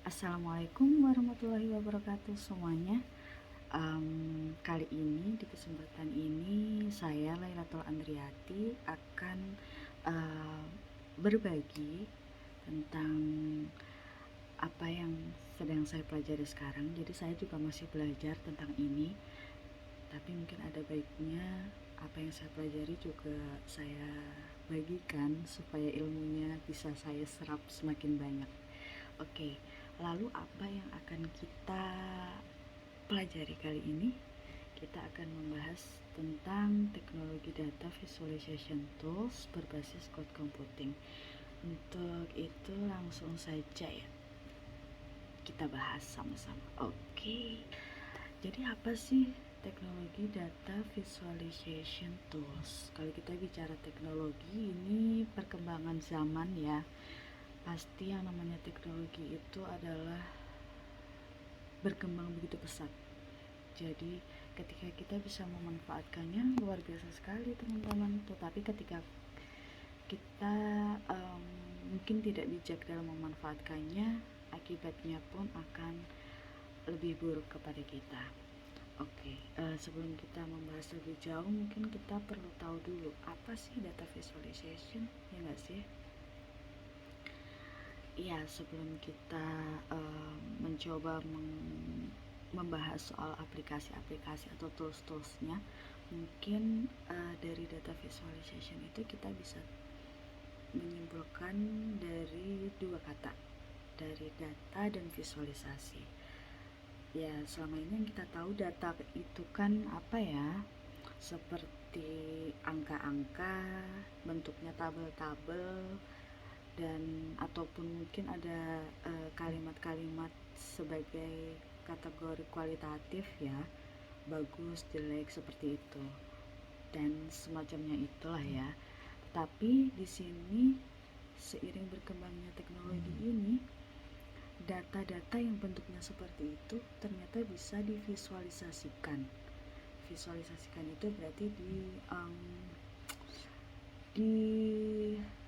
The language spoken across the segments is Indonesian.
Assalamualaikum warahmatullahi wabarakatuh semuanya. Kali ini di kesempatan ini saya Lailatul Andriati akan uh, berbagi tentang apa yang sedang saya pelajari sekarang. Jadi saya juga masih belajar tentang ini, tapi mungkin ada baiknya apa yang saya pelajari juga saya bagikan supaya ilmunya bisa saya serap semakin banyak. Oke, lalu apa yang akan kita pelajari kali ini? Kita akan membahas tentang teknologi data visualization tools berbasis cloud computing. Untuk itu langsung saja ya kita bahas sama-sama. Oke, jadi apa sih teknologi data visualization tools? Kalau kita bicara teknologi, ini perkembangan zaman ya. Pasti yang namanya teknologi itu adalah berkembang begitu pesat. Jadi ketika kita bisa memanfaatkannya luar biasa sekali teman-teman. Tetapi ketika kita mungkin tidak bijak dalam memanfaatkannya, akibatnya pun akan lebih buruk kepada kita. Oke, sebelum kita membahas lebih jauh, mungkin kita perlu tahu dulu apa sih data visualization, ya nggak sih? Iya, sebelum kita mencoba membahas soal aplikasi-aplikasi atau tools-toolsnya, mungkin dari data visualization itu kita bisa menyimpulkan dari dua kata, dari data dan visualisasi. Ya, selama ini yang kita tahu data itu kan apa ya, seperti angka-angka, bentuknya tabel-tabel, dan ataupun mungkin ada kalimat-kalimat sebagai kategori kualitatif ya, bagus, jelek, seperti itu dan semacamnya itulah ya. Tapi di sini seiring berkembangnya teknologi ini, data-data yang bentuknya seperti itu ternyata bisa divisualisasikan. Visualisasikan itu berarti dirubah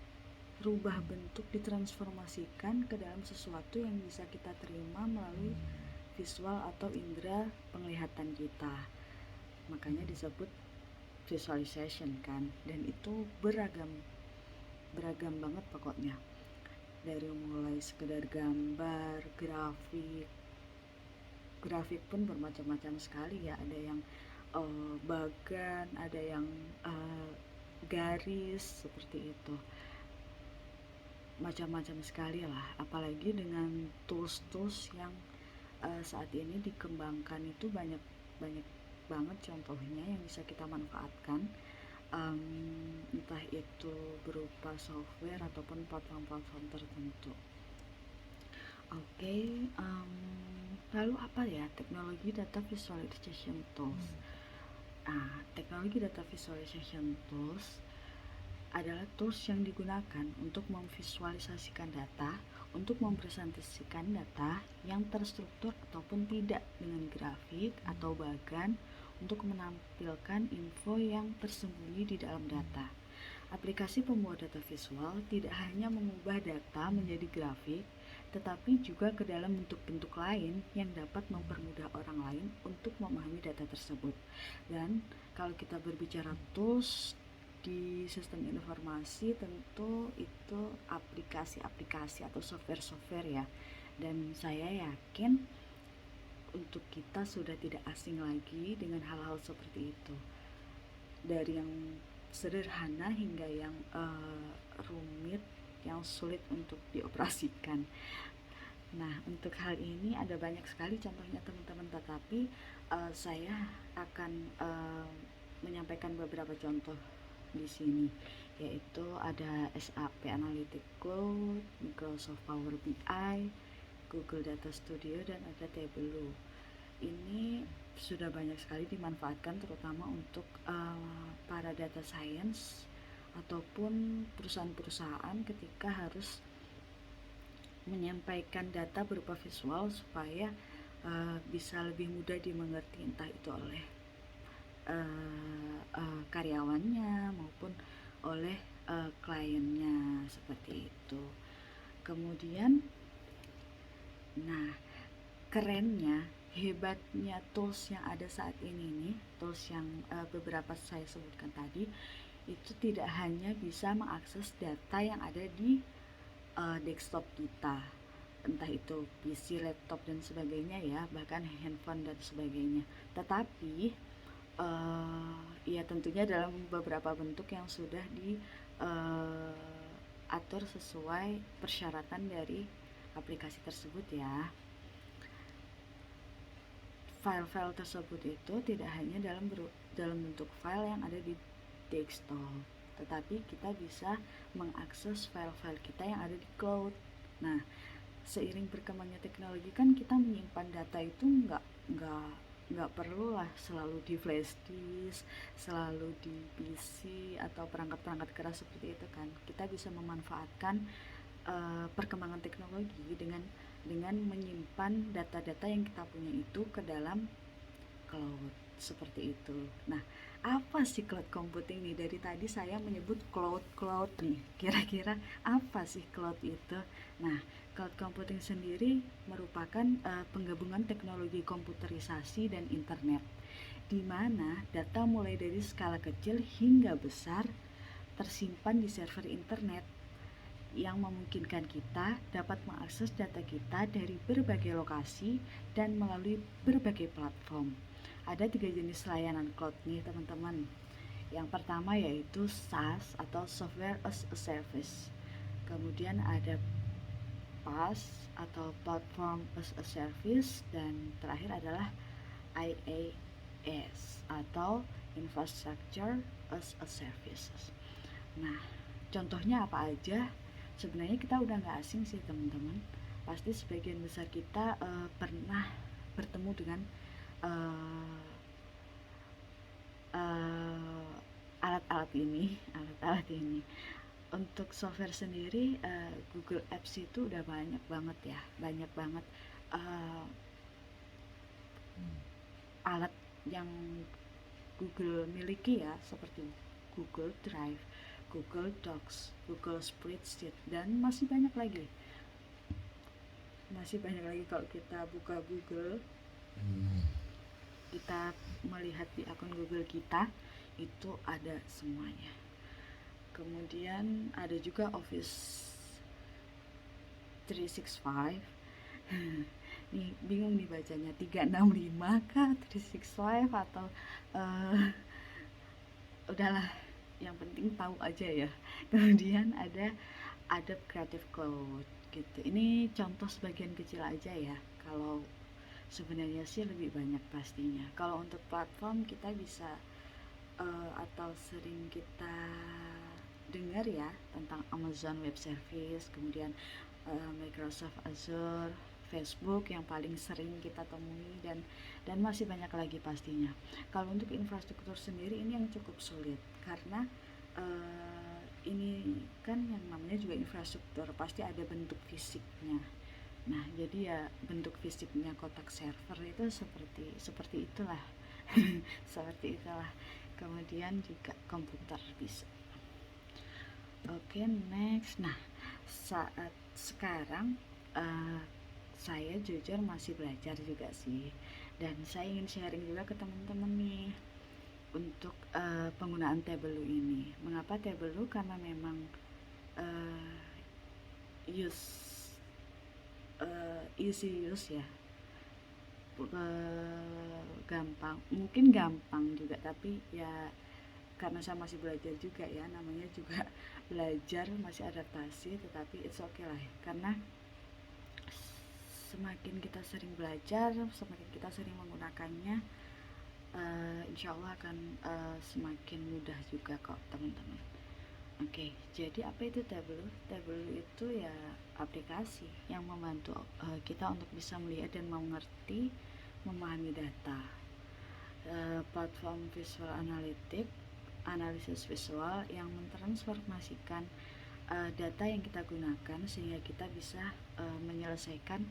bentuk, ditransformasikan ke dalam sesuatu yang bisa kita terima melalui visual atau indera penglihatan kita. Makanya disebut visualization kan, dan itu beragam banget pokoknya, dari mulai sekedar gambar, grafik pun bermacam-macam sekali ya. Ada yang bagan, ada yang garis, seperti itu, macam-macam sekali lah. Apalagi dengan tools-tools yang saat ini dikembangkan itu banyak banget contohnya yang bisa kita manfaatkan, entah itu berupa software ataupun platform-platform tertentu. Oke, lalu apa ya teknologi data visualization tools? Teknologi data visualization tools adalah tools yang digunakan untuk memvisualisasikan data, untuk mempresentasikan data yang terstruktur ataupun tidak dengan grafik atau bagan, untuk menampilkan info yang tersembunyi di dalam data. Aplikasi pembuat data visual tidak hanya mengubah data menjadi grafik, tetapi juga ke dalam bentuk-bentuk lain yang dapat mempermudah orang lain untuk memahami data tersebut. Dan kalau kita berbicara tools di sistem informasi, tentu itu aplikasi-aplikasi atau software-software ya. Dan saya yakin untuk kita sudah tidak asing lagi dengan hal-hal seperti itu, dari yang sederhana hingga yang rumit, yang sulit untuk dioperasikan. Nah, untuk hal ini ada banyak sekali contohnya teman-teman, tetapi saya akan menyampaikan beberapa contoh di sini, yaitu ada SAP Analytics Cloud, Microsoft Power BI, Google Data Studio, dan ada Tableau. Ini sudah banyak sekali dimanfaatkan terutama untuk para data science ataupun perusahaan-perusahaan ketika harus menyampaikan data berupa visual supaya bisa lebih mudah dimengerti, entah itu oleh karyawannya maupun oleh kliennya, seperti itu. Kemudian, kerennya, hebatnya tools yang ada saat ini nih, tools yang beberapa saya sebutkan tadi, itu tidak hanya bisa mengakses data yang ada di desktop kita, entah itu PC, laptop dan sebagainya ya, bahkan handphone dan sebagainya, tetapi ya tentunya dalam beberapa bentuk yang sudah diatur sesuai persyaratan dari aplikasi tersebut ya. File-file tersebut itu tidak hanya dalam bentuk file yang ada di desktop, tetapi kita bisa mengakses file-file kita yang ada di cloud. Nah, seiring berkembangnya teknologi kan kita menyimpan data itu nggak perlu lah selalu di flash disk, selalu di PC atau perangkat-perangkat keras seperti itu kan. Kita bisa memanfaatkan perkembangan teknologi dengan menyimpan data-data yang kita punya itu ke dalam cloud seperti itu. Nah, apa sih cloud computing nih? Dari tadi saya menyebut cloud nih. Kira-kira apa sih cloud itu? Nah, cloud computing sendiri merupakan penggabungan teknologi komputerisasi dan internet, di mana data mulai dari skala kecil hingga besar tersimpan di server internet yang memungkinkan kita dapat mengakses data kita dari berbagai lokasi dan melalui berbagai platform. Ada 3 jenis layanan cloud nih teman-teman. Yang pertama yaitu SaaS atau Software as a Service. Kemudian ada PaaS atau Platform as a Service, dan terakhir adalah IaaS atau Infrastructure as a Service. Nah, contohnya apa aja? Sebenarnya kita udah nggak asing sih teman-teman. Pasti sebagian besar kita pernah bertemu dengan alat-alat ini. Untuk software sendiri, Google Apps itu udah banyak banget alat yang Google miliki ya, seperti Google Drive, Google Docs, Google Spreadsheet, dan masih banyak lagi kalau kita buka Google, kita melihat di akun Google kita itu ada semuanya. Kemudian ada juga Office 365. Nih bingung nih bacanya, 365 kah 365 atau udahlah, yang penting tahu aja ya. Kemudian ada Adobe Creative Cloud gitu. Ini contoh sebagian kecil aja ya. Kalau sebenarnya sih lebih banyak pastinya. Kalau untuk platform kita bisa atau sering kita dengar ya tentang Amazon Web Service, kemudian Microsoft Azure, Facebook yang paling sering kita temui, dan masih banyak lagi pastinya. Kalau untuk infrastruktur sendiri ini yang cukup sulit karena ini kan yang namanya juga infrastruktur, pasti ada bentuk fisiknya. Nah, jadi ya bentuk fisiknya kotak server itu seperti itulah. Seperti itulah. Kemudian juga komputer bisa. Oke, next. Nah, saat sekarang saya jujur masih belajar juga sih, dan saya ingin sharing juga ke teman-teman nih untuk penggunaan Tableau ini. Mengapa Tableau? Karena memang easy use ya, gampang, mungkin gampang juga, tapi ya karena saya masih belajar juga ya, namanya juga belajar, masih adaptasi, tetapi it's okay lah ya. Karena semakin kita sering belajar, semakin kita sering menggunakannya, insya Allah akan semakin mudah juga kok teman-teman. Oke, jadi apa itu Tableau? Tableau itu ya aplikasi yang membantu kita untuk bisa melihat dan mengerti, memahami data. Platform visual analisis visual yang mentransformasikan data yang kita gunakan sehingga kita bisa menyelesaikan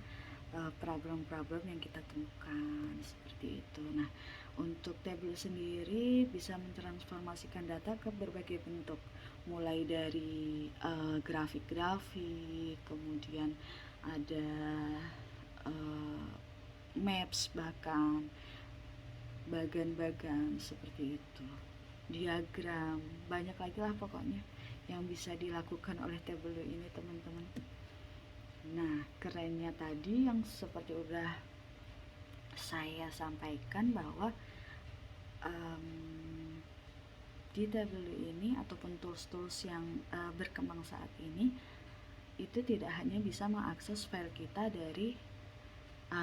problem-problem yang kita temukan, seperti itu. Nah, untuk Tableau sendiri bisa mentransformasikan data ke berbagai bentuk, mulai dari grafik-grafik, kemudian ada maps, bahkan bagan-bagan seperti itu, diagram, banyak lagi lah pokoknya yang bisa dilakukan oleh Tableau ini teman-teman. Nah, kerennya tadi yang seperti udah saya sampaikan bahwa di Tableau ini ataupun tools-tools yang berkembang saat ini itu tidak hanya bisa mengakses file kita dari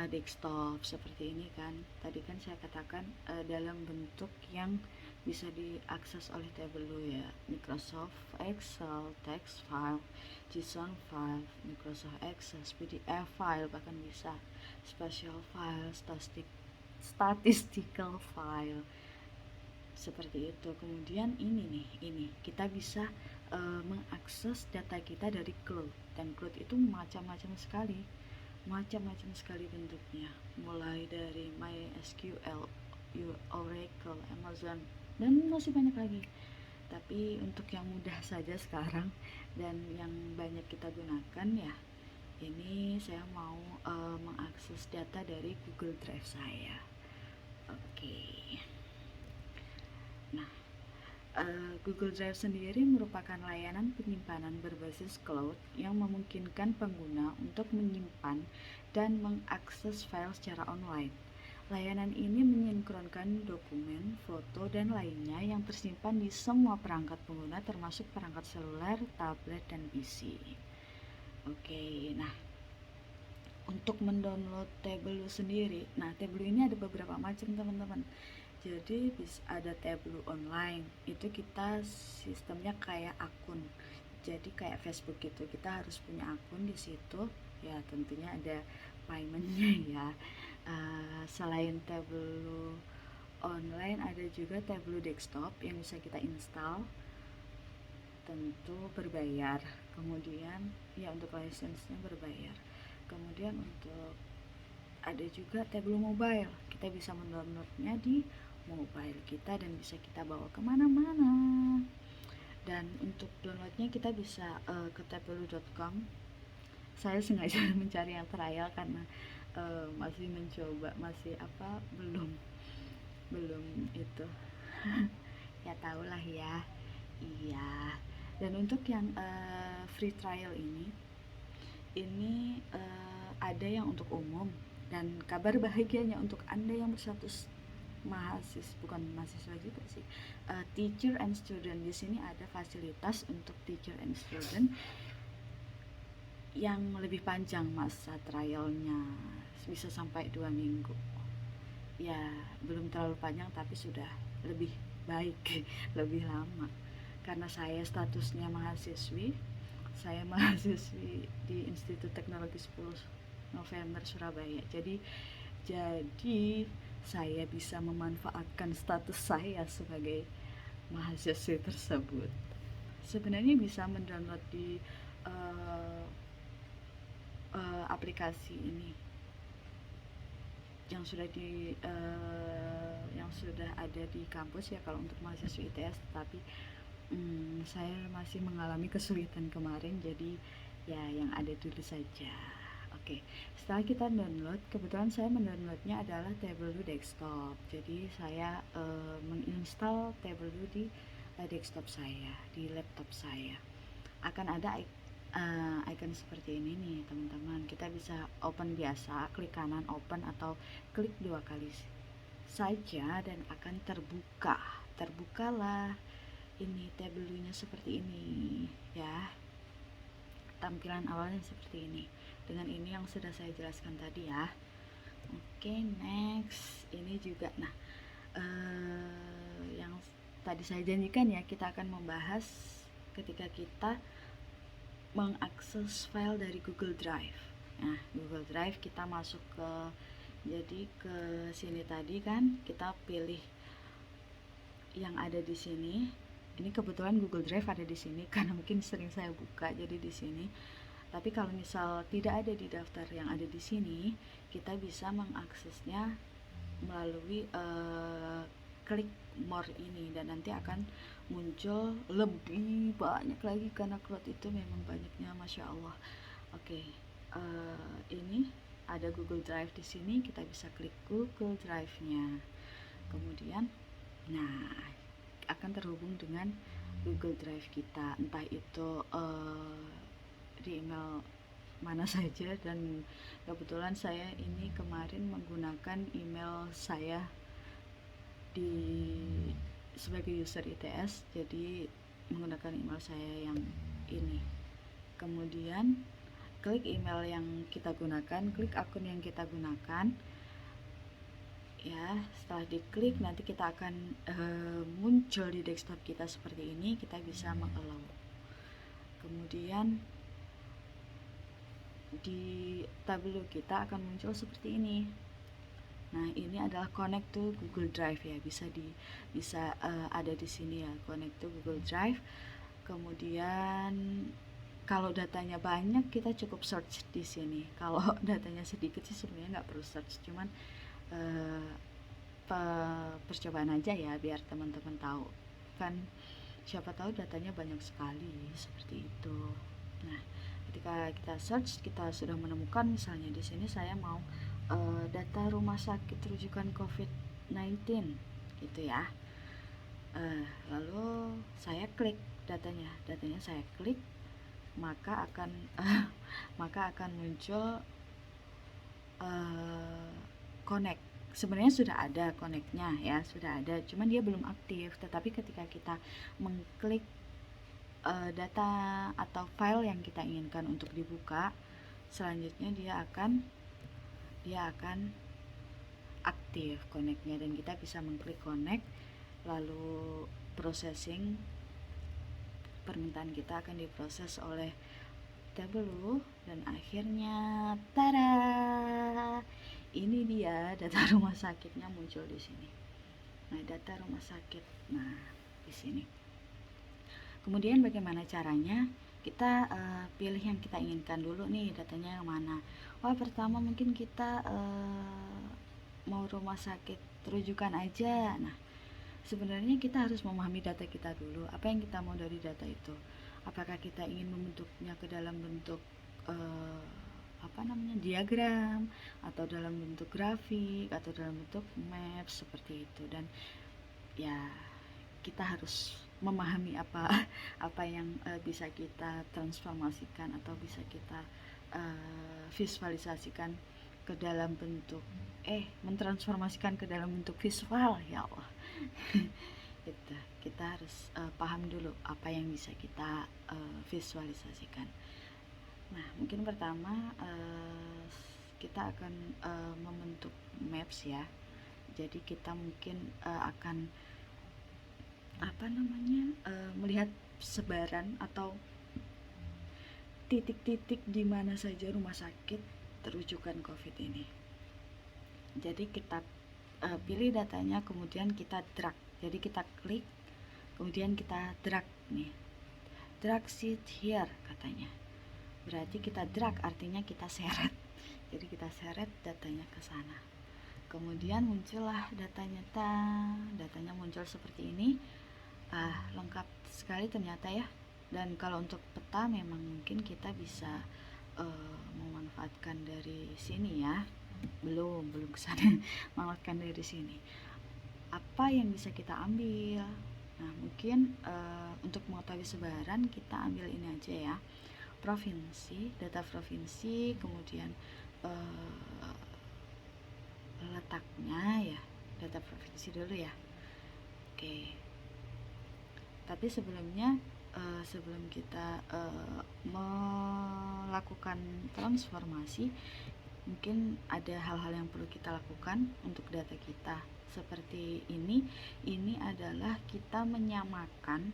desktop seperti ini kan. Tadi kan saya katakan dalam bentuk yang bisa diakses oleh Tableau ya, Microsoft Excel, text file, JSON file, Microsoft Access, PDF file, bahkan bisa special file, statistical file seperti itu. Kemudian ini kita bisa mengakses data kita dari cloud, dan cloud itu macam-macam sekali bentuknya, mulai dari MySQL, Oracle, Amazon, dan masih banyak lagi. Tapi untuk yang mudah saja sekarang dan yang banyak kita gunakan ya, ini saya mau mengakses data dari Google Drive saya. Nah, Google Drive sendiri merupakan layanan penyimpanan berbasis cloud yang memungkinkan pengguna untuk menyimpan dan mengakses file secara online. Layanan ini mensinkronkan dokumen, foto, dan lainnya yang tersimpan di semua perangkat pengguna termasuk perangkat seluler, tablet, dan PC. Nah, untuk mendownload Tableau sendiri, nah Tableau ini ada beberapa macam teman-teman. Jadi ada Tableau online, itu kita sistemnya kayak akun, jadi kayak Facebook gitu, kita harus punya akun di situ ya, tentunya ada paymentnya ya. Selain Tableau online, ada juga Tableau desktop yang bisa kita install, tentu berbayar. Kemudian ya untuk license-nya berbayar. Kemudian untuk ada juga Tableau mobile, kita bisa mendownloadnya di mobile kita dan bisa kita bawa kemana-mana. Dan untuk downloadnya kita bisa ke tableau.com. Saya sengaja mencari yang trial karena masih mencoba, belum itu ya tahulah ya. Iya. Dan untuk yang free trial ini ada yang untuk umum, dan kabar bahagianya untuk Anda yang berstatus bukan mahasiswa juga sih, teacher and student. Di sini ada fasilitas untuk teacher and student yang lebih panjang masa trialnya, bisa sampai 2 minggu ya, belum terlalu panjang tapi sudah lebih baik lebih lama, karena saya statusnya mahasiswi di Institut Teknologi 10 November Surabaya, jadi saya bisa memanfaatkan status saya sebagai mahasiswa tersebut. Sebenarnya bisa mendownload di aplikasi ini yang sudah ada di kampus ya kalau untuk mahasiswa ITS, tapi saya masih mengalami kesulitan kemarin, jadi ya yang ada dulu saja. Setelah kita download, kebetulan saya mendownloadnya adalah Tableau desktop, jadi saya menginstal Tableau di desktop saya, di laptop saya. Akan ada icon seperti ini nih teman-teman, kita bisa open biasa, klik kanan open atau klik 2 kali saja dan akan terbukalah ini Tableau-nya seperti ini ya, tampilan awalnya seperti ini dengan ini yang sudah saya jelaskan tadi ya. Next, ini juga yang tadi saya janjikan ya, kita akan membahas ketika kita mengakses file dari Google Drive. Nah, Google Drive kita masuk ke sini tadi kan, kita pilih yang ada di sini. Ini kebetulan Google Drive ada di sini karena mungkin sering saya buka, jadi di sini. Tapi kalau misal tidak ada di daftar yang ada di sini, kita bisa mengaksesnya melalui klik more ini, dan nanti akan muncul lebih banyak lagi karena cloud itu memang banyaknya, masya Allah. Ini ada Google Drive di sini, kita bisa klik Google Drive-nya. Kemudian, nah, akan terhubung dengan Google Drive kita, entah itu di email mana saja. Dan kebetulan saya ini kemarin menggunakan email saya sebagai user ITS, jadi menggunakan email saya yang ini. Kemudian klik email yang kita gunakan, klik akun yang kita gunakan ya. Setelah diklik, nanti kita akan muncul di desktop kita seperti ini. Kita bisa mengallow. Kemudian di tableau kita akan muncul seperti ini. Nah, ini adalah connect to Google Drive ya, bisa ada di sini ya, connect to Google Drive. Kemudian kalau datanya banyak, kita cukup search di sini. Kalau datanya sedikit sih sebenarnya nggak perlu search, cuman percobaan aja ya, biar teman-teman tahu kan, siapa tahu datanya banyak sekali seperti itu. Nah, ketika kita search, kita sudah menemukan, misalnya di sini saya mau data rumah sakit rujukan COVID-19 gitu ya. Lalu saya klik datanya saya klik, maka akan muncul connect. Sebenarnya sudah ada connect-nya ya, sudah ada, cuman dia belum aktif. Tetapi ketika kita mengklik data atau file yang kita inginkan untuk dibuka, selanjutnya dia akan aktif connect-nya, dan kita bisa mengklik connect, lalu processing, permintaan kita akan diproses oleh tableau, dan akhirnya tada, ini dia data rumah sakitnya muncul di sini. Nah, data rumah sakit, nah di sini. Kemudian bagaimana caranya? Kita pilih yang kita inginkan dulu nih, datanya yang mana. Pertama mungkin kita mau rumah sakit rujukan aja. Nah, sebenarnya kita harus memahami data kita dulu. Apa yang kita mau dari data itu? Apakah kita ingin membentuknya ke dalam bentuk diagram, atau dalam bentuk grafik, atau dalam bentuk map seperti itu. Dan ya, kita harus memahami apa yang bisa kita transformasikan atau bisa kita visualisasikan ke dalam bentuk mentransformasikan ke dalam bentuk visual, ya Allah. Kita harus paham dulu apa yang bisa kita visualisasikan. Nah, mungkin pertama kita akan membentuk maps ya. Jadi kita mungkin akan melihat sebaran atau titik-titik di mana saja rumah sakit terujukan COVID ini. Jadi kita pilih datanya, kemudian kita drag. Jadi kita klik, kemudian kita drag nih. Drag sheet here katanya. Berarti kita drag artinya kita seret. Jadi kita seret datanya ke sana. Kemudian muncullah datanya. Datanya muncul seperti ini. Lengkap sekali ternyata ya. Dan kalau untuk peta memang mungkin kita bisa memanfaatkan dari sini ya. Belum kesana. Memanfaatkan dari sini. Apa yang bisa kita ambil? Nah, mungkin untuk mengetahui sebaran kita ambil ini aja ya. Provinsi, data provinsi, kemudian letaknya ya, data provinsi dulu ya. Oke. Tapi sebelumnya sebelum kita melakukan transformasi, mungkin ada hal-hal yang perlu kita lakukan untuk data kita. Seperti ini adalah kita menyamakan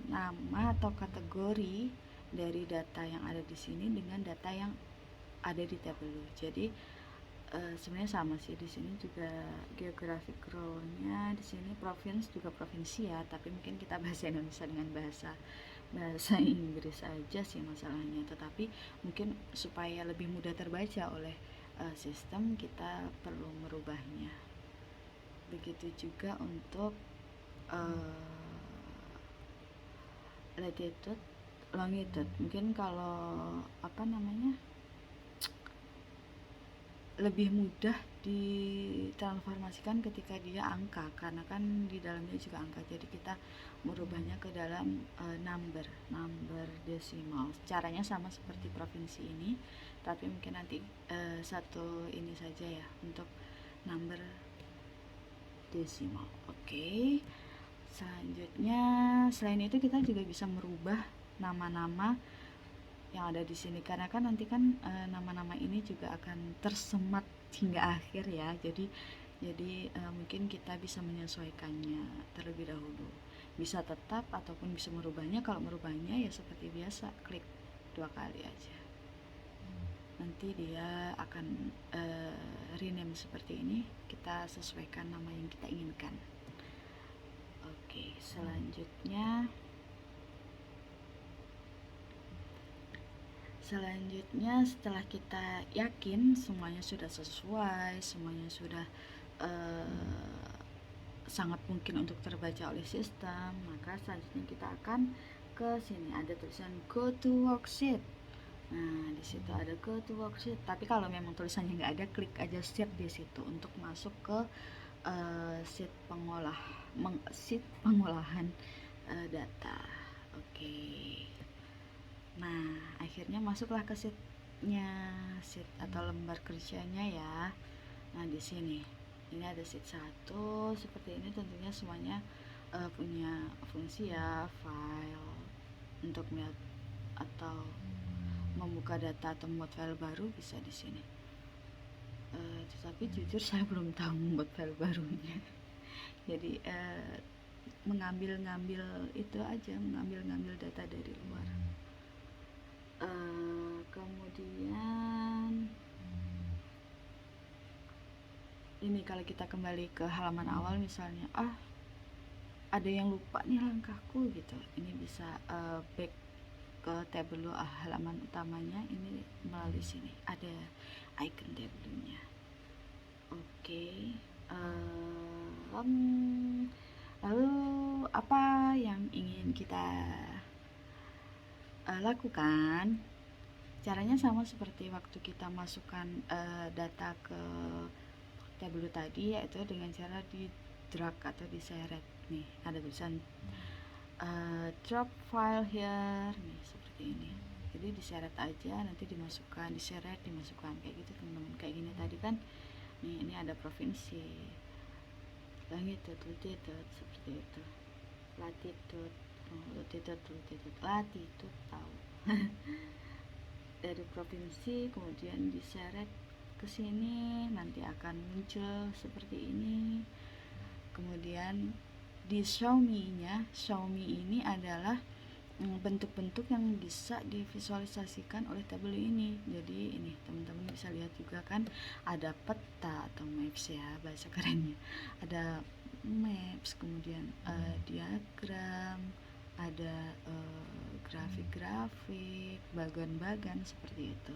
nama atau kategori dari data yang ada di sini dengan data yang ada di tableau. Jadi sebenarnya sama sih, di sini juga geographic role-nya, di sini provinsi juga provinsi ya, tapi mungkin kita bahasa Indonesia dengan bahasa Inggris aja sih masalahnya. Tetapi mungkin supaya lebih mudah terbaca oleh sistem, kita perlu merubahnya. Begitu juga untuk latitude, longitude. Mungkin kalau lebih mudah ditransformasikan ketika dia angka, karena kan di dalamnya juga angka, jadi kita merubahnya ke dalam number desimal. Caranya sama seperti provinsi ini, tapi mungkin nanti satu ini saja ya untuk number desimal. Oke. Selanjutnya, selain itu kita juga bisa merubah nama-nama yang ada di sini, karena kan nanti kan nama-nama ini juga akan tersemat hingga akhir ya. Jadi mungkin kita bisa menyesuaikannya terlebih dahulu. Bisa tetap ataupun bisa merubahnya. Kalau merubahnya ya seperti biasa, klik 2 kali aja. Nanti dia akan rename seperti ini. Kita sesuaikan nama yang kita inginkan. Oke, selanjutnya setelah kita yakin semuanya sudah sesuai, semuanya sudah sangat mungkin untuk terbaca oleh sistem, maka selanjutnya kita akan ke sini, ada tulisan go to worksheet. Nah, di situ ada go to worksheet. Tapi kalau memang tulisannya nggak ada, klik aja sheet di situ untuk masuk ke sheet pengolahan data. Oke. Nah, akhirnya masuklah ke sheet atau lembar kerjanya ya. Nah, di sini ini ada sheet 1 seperti ini. Tentunya semuanya punya fungsi ya, file untuk melihat atau membuka data atau membuat file baru bisa di sini. Tetapi jujur saya belum tahu membuat file barunya. Jadi mengambil itu aja, mengambil data dari luar. Kemudian ini kalau kita kembali ke halaman awal misalnya, ada yang lupa nih langkahku gitu, ini bisa back ke tableau halaman utamanya. Ini melalui sini ada icon tableau-nya. Oke. Lalu apa yang ingin kita lakukan? Caranya sama seperti waktu kita masukkan data ke tableau tadi, yaitu dengan cara di drag atau diseret. Nih ada tulisan drop file here, nih seperti ini. Jadi diseret aja, nanti dimasukkan, diseret, dimasukkan, kayak gitu teman-teman. Kayak gini tadi kan, nih ini ada provinsi, longitude, latitude, seperti itu, latitude, latitude tahu. Dari provinsi kemudian diseret ke sini, nanti akan muncul seperti ini. Kemudian di Xiaomi ini adalah bentuk-bentuk yang bisa divisualisasikan oleh tabel ini. Jadi ini teman-teman bisa lihat juga kan, ada peta atau maps ya bahasa kerennya. Ada maps, kemudian diagram, ada grafik-grafik, bagan-bagan seperti itu.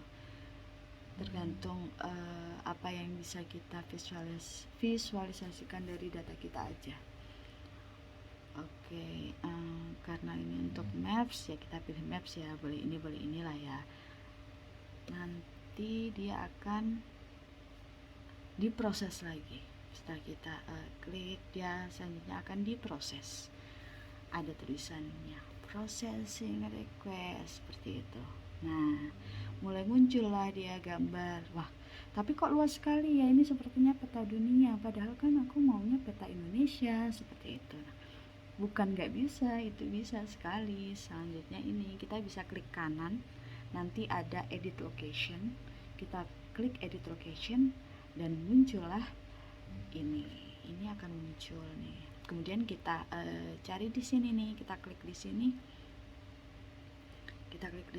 Tergantung apa yang bisa kita visualisasikan dari data kita aja. Oke, karena ini untuk maps ya kita pilih maps ya, boleh ini boleh inilah ya. Nanti dia akan diproses lagi. Setelah kita klik, dia selanjutnya akan diproses. Ada tulisannya processing request seperti itu. Nah, mulai muncullah dia gambar. Wah, tapi kok luas sekali ya, ini sepertinya peta dunia, padahal kan aku maunya peta Indonesia seperti itu. Nah, bukan nggak bisa, itu bisa sekali. Selanjutnya ini kita bisa klik kanan, nanti ada edit location, kita klik edit location dan muncullah ini akan muncul nih. Kemudian kita cari di sini nih, kita klik di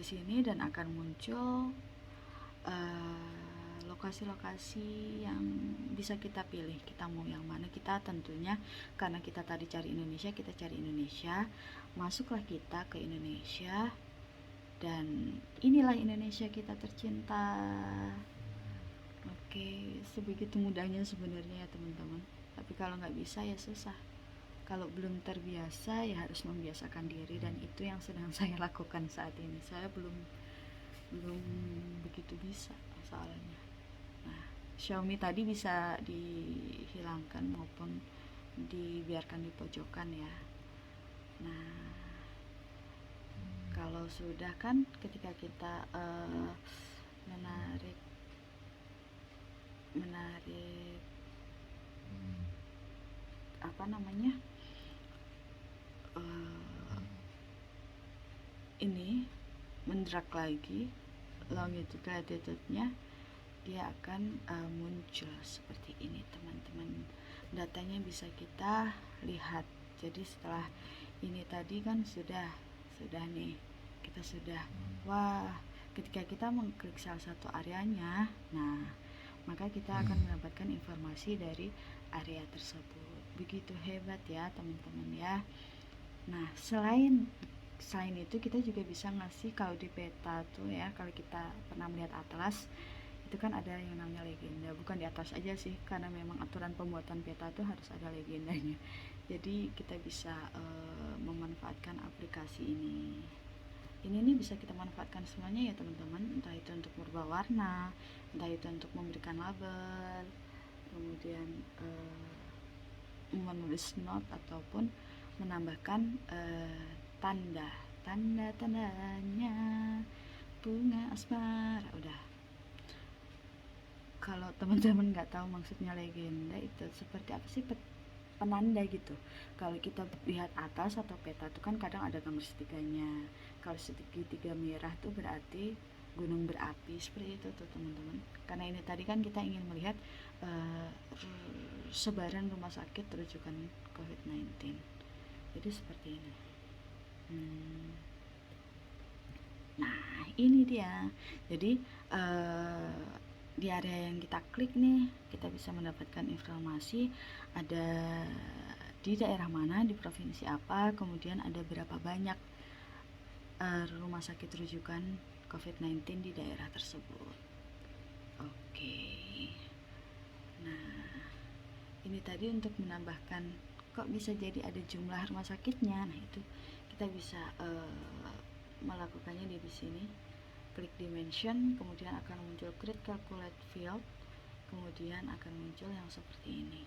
sini dan akan muncul lokasi-lokasi yang bisa kita pilih, kita mau yang mana. Kita tentunya karena kita tadi cari Indonesia, kita cari Indonesia, masuklah kita ke Indonesia, dan inilah Indonesia kita tercinta. Oke, sebegitu mudahnya sebenarnya ya teman-teman, tapi kalau nggak bisa ya susah. Kalau belum terbiasa ya harus membiasakan diri, dan itu yang sedang saya lakukan saat ini. Saya belum begitu bisa soalnya. Nah, Xiaomi tadi bisa dihilangkan maupun dibiarkan di pojokan ya. Nah, kalau sudah kan ketika kita menarik apa namanya ini mendrag lagi longitude latitude-nya, dia akan muncul seperti ini teman-teman. Datanya bisa kita lihat. Jadi setelah ini tadi kan sudah nih, kita sudah, wah, ketika kita mengklik salah satu areanya, nah maka kita akan mendapatkan informasi dari area tersebut. Begitu hebat ya teman-teman ya. Nah, selain itu kita juga bisa ngasih, kalau di peta tuh ya, kalau kita pernah melihat atlas itu kan ada yang namanya legenda. Bukan di atas aja sih, karena memang aturan pembuatan peta tuh harus ada legendanya. Jadi kita bisa memanfaatkan aplikasi ini. Ini nih bisa kita manfaatkan semuanya ya teman-teman, entah itu untuk merubah warna, entah itu untuk memberikan label, kemudian menulis note ataupun menambahkan tandanya bunga asmara. Udah, kalau teman-teman nggak tahu maksudnya legenda itu seperti apa sih, penanda gitu. Kalau kita lihat atas atau peta itu kan kadang ada gambar setiganya. Kalau segitiga merah itu berarti gunung berapi, seperti itu tuh teman-teman. Karena ini tadi kan kita ingin melihat sebaran rumah sakit rujukan COVID-19. Jadi seperti ini. Nah, ini dia. Jadi di area yang kita klik nih, kita bisa mendapatkan informasi ada di daerah mana, di provinsi apa, kemudian ada berapa banyak rumah sakit rujukan COVID-19 di daerah tersebut. Oke. Nah, ini tadi untuk menambahkan kok bisa jadi ada jumlah rumah sakitnya. Nah, itu kita bisa melakukannya di sini. Klik dimension, kemudian akan muncul create calculate field, kemudian akan muncul yang seperti ini.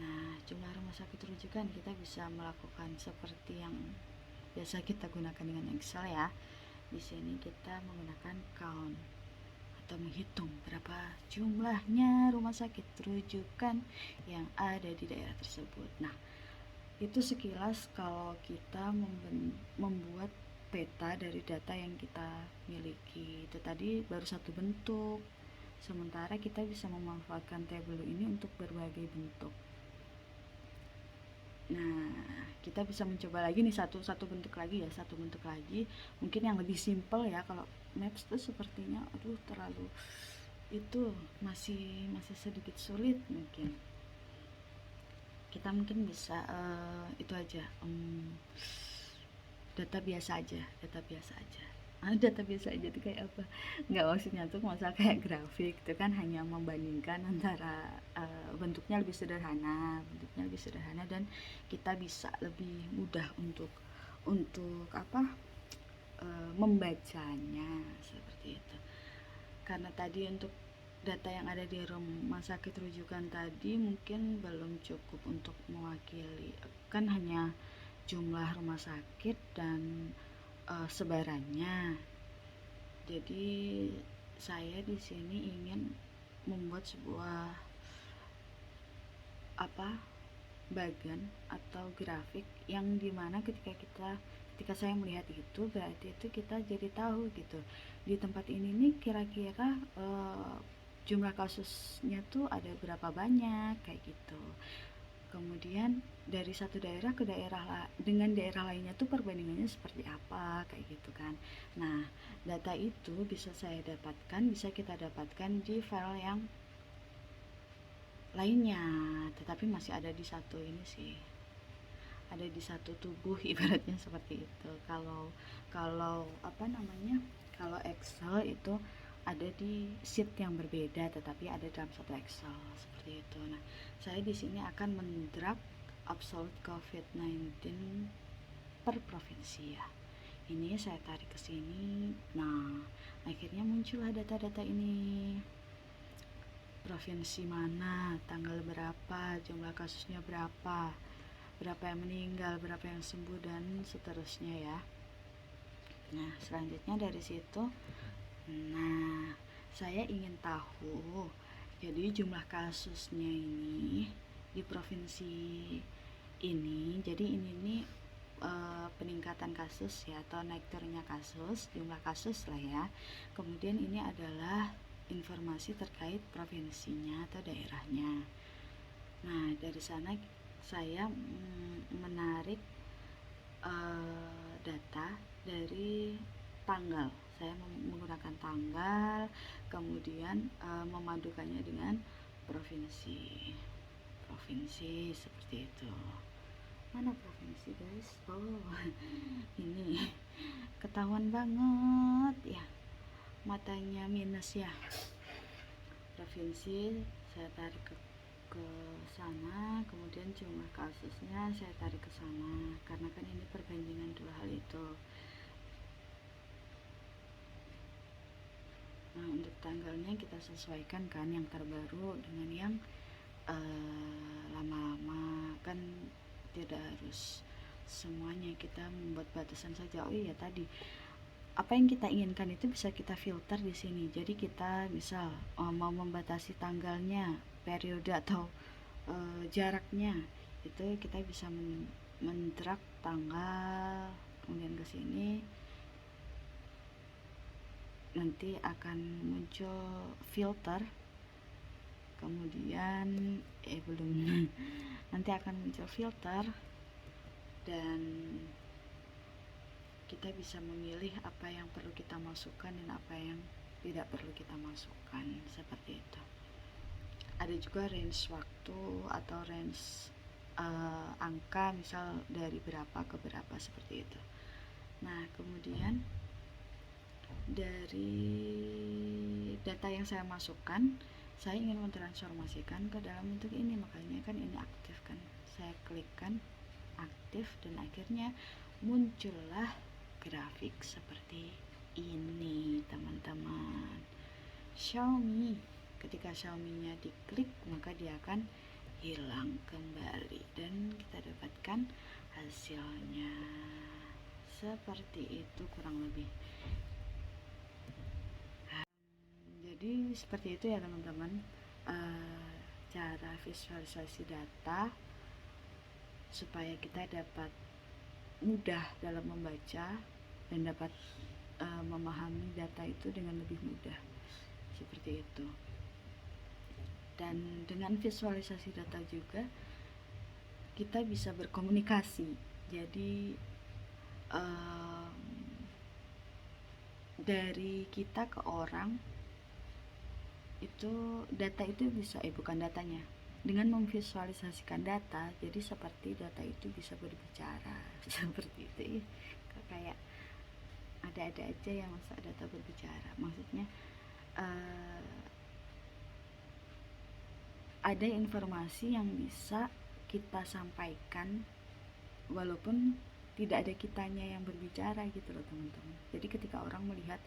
Nah, jumlah rumah sakit rujukan kita bisa melakukan seperti yang biasa kita gunakan dengan Excel ya. Di sini kita menggunakan count atau menghitung berapa jumlahnya rumah sakit rujukan yang ada di daerah tersebut. Nah, itu sekilas kalau kita membuat peta dari data yang kita miliki. Itu tadi baru satu bentuk, sementara kita bisa memanfaatkan tabel ini untuk berbagai bentuk. Nah, kita bisa mencoba lagi nih satu bentuk lagi, mungkin yang lebih simple ya. Kalau Maps tuh sepertinya aduh terlalu, itu masih sedikit sulit. Mungkin kita bisa itu aja, data biasa aja. Data biasa aja itu kayak apa? Nggak, maksudnya tuh masalah kayak grafik itu kan hanya membandingkan antara bentuknya lebih sederhana dan kita bisa lebih mudah untuk membacanya seperti itu. Karena tadi untuk data yang ada di rumah sakit rujukan tadi mungkin belum cukup untuk mewakili, kan hanya jumlah rumah sakit dan sebarannya. Jadi saya di sini ingin membuat sebuah bagan atau grafik yang dimana ketika saya melihat itu, berarti itu kita jadi tahu gitu, di tempat ini nih kira-kira jumlah kasusnya tuh ada berapa banyak, kayak gitu. Kemudian dari satu daerah ke daerah dengan daerah lainnya tuh perbandingannya seperti apa, kayak gitu kan. Nah, data itu bisa kita dapatkan di file yang lainnya, tetapi masih ada di satu ini sih, ada di satu tubuh ibaratnya seperti itu. Kalau kalau Excel itu ada di sheet yang berbeda tetapi ada dalam satu Excel seperti itu. Nah, saya di sini akan mendrag absolute COVID-19 per provinsi ya. Ini saya tarik ke sini. Nah, akhirnya muncullah data-data ini. provinsi mana, tanggal berapa, jumlah kasusnya berapa, berapa yang meninggal, berapa yang sembuh, dan seterusnya ya. Nah, selanjutnya dari situ, nah, saya ingin tahu, jadi jumlah kasusnya ini di provinsi ini, jadi ini nih peningkatan kasus ya, atau naik turunnya kasus, jumlah kasus lah ya. Kemudian ini adalah informasi terkait provinsinya atau daerahnya. Nah, dari sana saya menarik data dari tanggal. Saya menggunakan tanggal, kemudian memadukannya dengan provinsi. Provinsi seperti itu. Mana provinsi, guys? Oh, ini ketahuan banget ya. Matanya minus ya. Provinsi saya tarik ke sana, kemudian jumlah kasusnya saya tarik ke sana, karena kan ini perbandingan dua hal itu. Nah, untuk tanggalnya kita sesuaikan kan yang terbaru dengan yang lama-lama, kan tidak harus semuanya kita membuat batasan saja. Oh iya, tadi apa yang kita inginkan itu bisa kita filter di sini. Jadi kita misal mau membatasi tanggalnya, periode atau jaraknya, itu kita bisa mendrag tanggal, kemudian ke sini nanti akan muncul filter, kemudian belum nanti akan muncul filter, dan kita bisa memilih apa yang perlu kita masukkan dan apa yang tidak perlu kita masukkan, seperti itu. Ada juga range waktu atau range angka, misal dari berapa ke berapa, seperti itu. Nah, kemudian dari data yang saya masukkan, saya ingin mentransformasikan ke dalam bentuk ini, makanya kan ini aktif kan, saya klikkan aktif, dan akhirnya muncullah grafik seperti ini, teman-teman. Xiaomi, ketika Xiaomi-nya diklik, maka dia akan hilang kembali dan kita dapatkan hasilnya seperti itu kurang lebih. Jadi seperti itu ya teman-teman, cara visualisasi data supaya kita dapat mudah dalam membaca dan dapat memahami data itu dengan lebih mudah, seperti itu. Dan dengan visualisasi data juga kita bisa berkomunikasi. Jadi dari kita ke orang itu, data itu bisa bukan datanya, dengan memvisualisasikan data, jadi seperti data itu bisa berbicara seperti itu. Kayak ada aja yang masa data berbicara, maksudnya ada informasi yang bisa kita sampaikan walaupun tidak ada kitanya yang berbicara gitu loh teman-teman. Jadi ketika orang melihat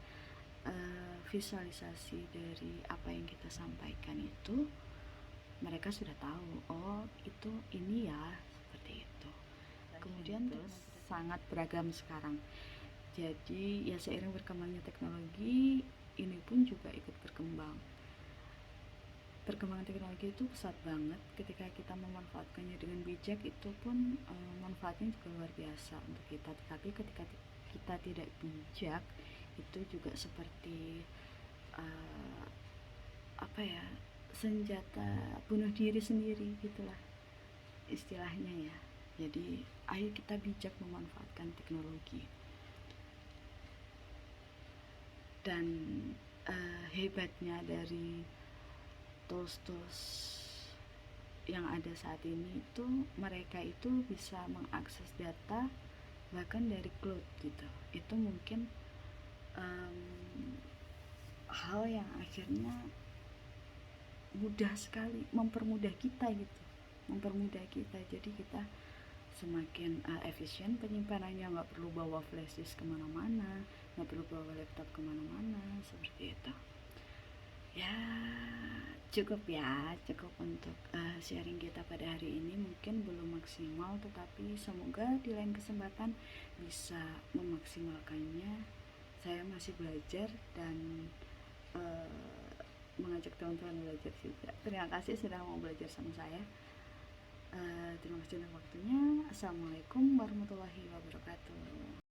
visualisasi dari apa yang kita sampaikan itu, mereka sudah tahu, oh itu ini ya, seperti itu. Kemudian terus sangat beragam sekarang. Jadi ya seiring berkembangnya teknologi, ini pun juga ikut berkembang. Perkembangan teknologi itu pesat banget, ketika kita memanfaatkannya dengan bijak, itu pun manfaatnya juga luar biasa untuk kita. Tetapi ketika kita tidak bijak, itu juga seperti senjata bunuh diri sendiri gitulah istilahnya ya. Jadi ayo kita bijak memanfaatkan teknologi. Dan hebatnya dari tools-tools yang ada saat ini itu, mereka itu bisa mengakses data bahkan dari cloud gitu. Itu mungkin hal yang akhirnya mudah sekali, mempermudah kita gitu, jadi kita semakin efisien penyimpanannya, nggak perlu bawa flash disk kemana-mana, nggak perlu bawa laptop kemana-mana, seperti itu ya. Cukup ya, cukup untuk sharing kita pada hari ini. Mungkin belum maksimal, tetapi semoga di lain kesempatan bisa memaksimalkannya. Saya masih belajar dan mengajak teman-teman belajar juga. Terima kasih sudah mau belajar sama saya. Terima kasih untuk waktunya. Assalamualaikum warahmatullahi wabarakatuh.